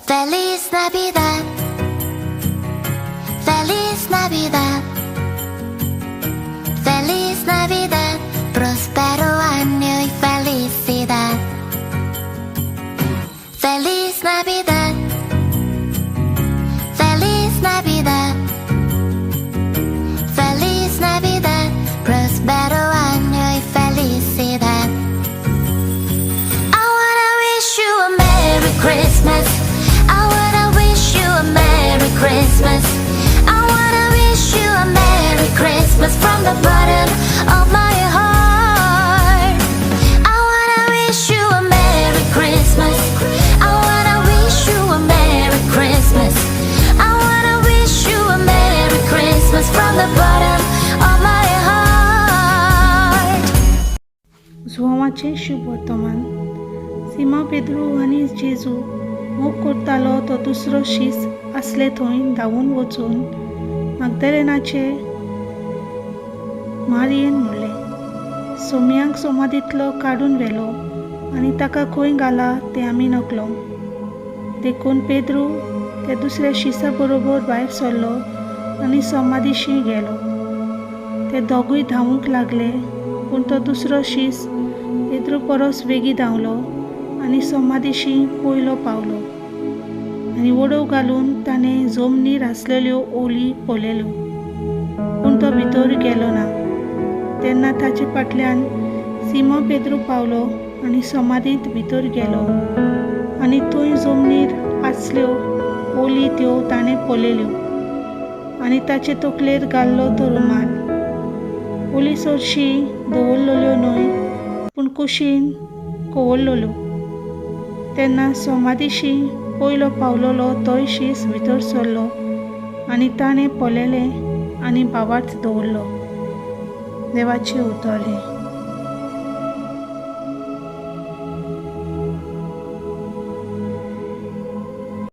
Feliz Navidad, Feliz Navidad, Feliz Navidad, próspero año y felicidad. Feliz Navidad, Feliz Navidad, Feliz Navidad, próspero año y felicidad. I wanna wish you a Merry Christmas. I wanna wish you a Merry Christmas. I wanna wish you a Merry Christmas from the bottom of my heart. I wanna wish you a Merry Christmas. I wanna wish you a Merry Christmas. I wanna wish you a Merry Christmas from the bottom of my heart. झोवाचे शुभ वर्तमान. सीमा पेद्रू आनी जेजू मोग करतालो तो दुसरो शीस आसले थंय धांवून वचून मगदलेनाचे मारयेन म्हणलें, सोमयांक समाधींतलो काडून व्हेलो आनी ताका खंय घाला तें आमी नकलो. देखून पेद्रू त्या दुसऱ्या शिसा बरोबर भायर सरलो आनी समाधीशी गेलो. ते दोगूय धांवूंक लागले, पूण तो दुसरो शीस पेद्रू परस वेगी धांवलो आनी समाधीशी पयलो पावलो. आनी वडो घालून ताणें जमनीर आसलेल्यो ओली पळयल्यो, पूण तो भितर गेलो ना. तेन्ना ताचे फाटल्यान सिमो पेद्रू पावलो आनी समाधींत भितर गेलो आनी थंय जमनीर आसल्यो ओली त्यो ताणें पळयल्यो आनी ताचे तकलेर घाल्लो तो रुमाल. ओली चडशी दवरलेल्यो न्हय, पूण कुशीन कवरलेल्यो. तेन्ना समाधीशी पयलो पावलोलो तोय शीस भितर सरलो आनी ताणें पळयलें आनी भावार्थ दवरलो. देवाचें उतर हें.